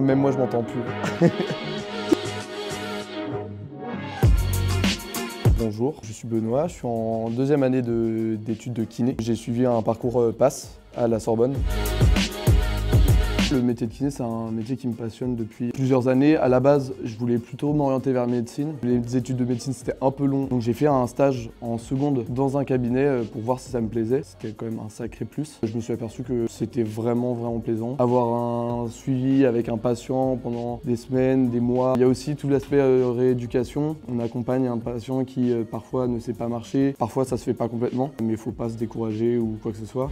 Même moi, je m'entends plus. Bonjour, je suis Benoît, je suis en deuxième année d'études de kiné. J'ai suivi un parcours PASS à la Sorbonne. Le métier de kiné, c'est un métier qui me passionne depuis plusieurs années. À la base, je voulais plutôt m'orienter vers médecine. Les études de médecine, c'était un peu long. Donc j'ai fait un stage en seconde dans un cabinet pour voir si ça me plaisait. C'était quand même un sacré plus. Je me suis aperçu que c'était vraiment plaisant. Avoir un suivi avec un patient pendant des semaines, des mois. Il y a aussi tout l'aspect rééducation. On accompagne un patient qui parfois ne sait pas marcher. Parfois, ça se fait pas complètement. Mais il ne faut pas se décourager ou quoi que ce soit.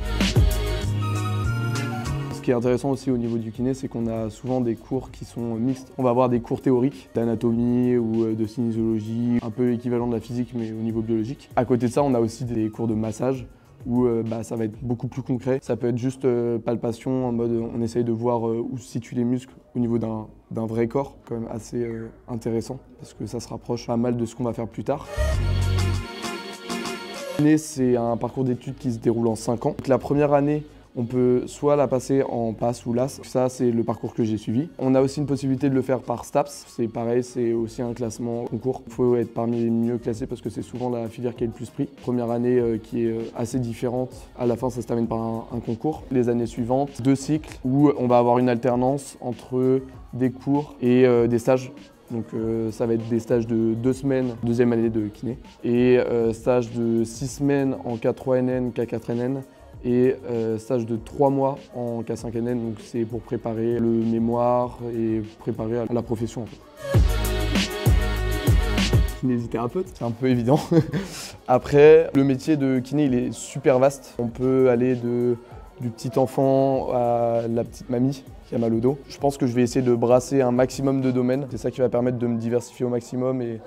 Ce qui est intéressant aussi au niveau du kiné, c'est qu'on a souvent des cours qui sont mixtes. On va avoir des cours théoriques d'anatomie ou de kinésiologie, un peu équivalent de la physique mais au niveau biologique. À côté de ça, on a aussi des cours de massage où ça va être beaucoup plus concret. Ça peut être juste palpation en mode on essaye de voir où se situent les muscles au niveau d'un vrai corps, quand même assez intéressant parce que ça se rapproche pas mal de ce qu'on va faire plus tard. Le kiné, c'est un parcours d'études qui se déroule en 5 ans. Donc, la première année, on peut soit la passer en PASS ou LAS, ça c'est le parcours que j'ai suivi. On a aussi une possibilité de le faire par STAPS, c'est pareil, c'est aussi un classement concours. Il faut être parmi les mieux classés parce que c'est souvent la filière qui a le plus pris. Première année qui est assez différente, à la fin ça se termine par un concours. Les années suivantes, 2 cycles où on va avoir une alternance entre des cours et des stages. Donc ça va être des stages de 2 semaines, deuxième année de kiné, et stage de 6 semaines en K3NN, K4NN, et stage de 3 mois en K5NN, donc c'est pour préparer le mémoire et préparer à la profession en fait. Kinésithérapeute, c'est un peu évident. Après, le métier de kiné il est super vaste. On peut aller du petit enfant à la petite mamie qui a mal au dos. Je pense que je vais essayer de brasser un maximum de domaines. C'est ça qui va permettre de me diversifier au maximum et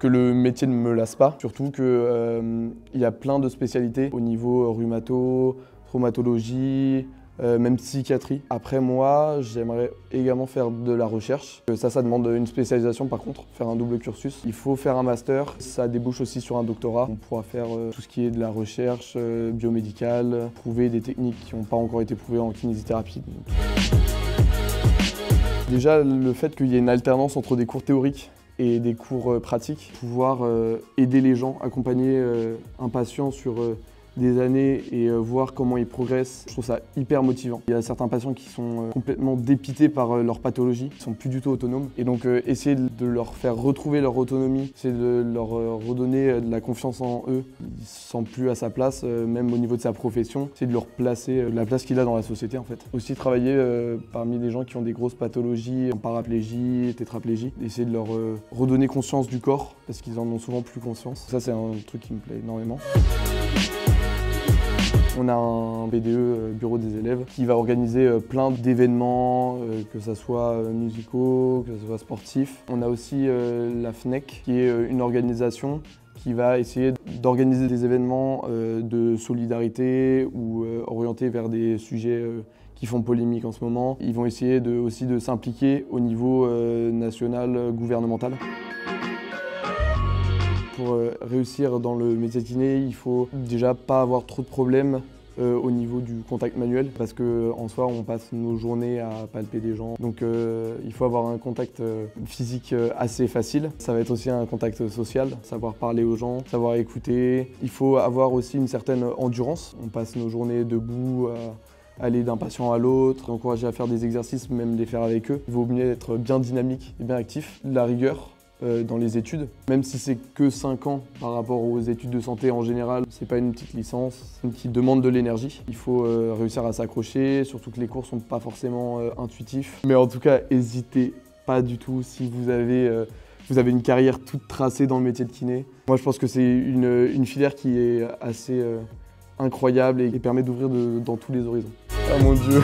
que le métier ne me lasse pas. Surtout qu'il y a plein de spécialités au niveau rhumato, traumatologie, même psychiatrie. Après moi, j'aimerais également faire de la recherche. Ça demande une spécialisation par contre, faire un double cursus. Il faut faire un master, ça débouche aussi sur un doctorat. On pourra faire tout ce qui est de la recherche biomédicale, prouver des techniques qui n'ont pas encore été prouvées en kinésithérapie. Déjà, le fait qu'il y ait une alternance entre des cours théoriques et des cours pratiques, pouvoir aider les gens, accompagner un patient sur des années et voir comment ils progressent, je trouve ça hyper motivant. Il y a certains patients qui sont complètement dépités par leur pathologie, qui sont plus du tout autonomes. Et donc essayer de leur faire retrouver leur autonomie, essayer de leur redonner de la confiance en eux. Ils ne se sentent plus à sa place, même au niveau de sa profession. Essayer de leur placer la place qu'il a dans la société en fait. Aussi travailler parmi les gens qui ont des grosses pathologies, en paraplégie, tétraplégie. Essayer de leur redonner conscience du corps, parce qu'ils en ont souvent plus conscience. Ça c'est un truc qui me plaît énormément. On a un BDE, Bureau des élèves, qui va organiser plein d'événements, que ce soit musicaux, que ce soit sportifs. On a aussi la FNEC, qui est une organisation qui va essayer d'organiser des événements de solidarité ou orientés vers des sujets qui font polémique en ce moment. Ils vont essayer aussi de s'impliquer au niveau national, gouvernemental. Pour réussir dans le métier de kiné, il faut déjà pas avoir trop de problèmes au niveau du contact manuel parce qu'en soi on passe nos journées à palper des gens. Donc il faut avoir un contact physique assez facile. Ça va être aussi un contact social, savoir parler aux gens, savoir écouter. Il faut avoir aussi une certaine endurance. On passe nos journées debout à aller d'un patient à l'autre, encourager à faire des exercices, même les faire avec eux. Il vaut mieux être bien dynamique et bien actif. La rigueur dans les études, même si c'est que 5 ans par rapport aux études de santé en général, c'est pas une petite licence qui demande de l'énergie. Il faut réussir à s'accrocher, surtout que les cours sont pas forcément intuitifs. Mais en tout cas, n'hésitez pas du tout si vous avez une carrière toute tracée dans le métier de kiné. Moi je pense que c'est une filière qui est assez incroyable et qui permet d'ouvrir dans tous les horizons. Ah mon Dieu.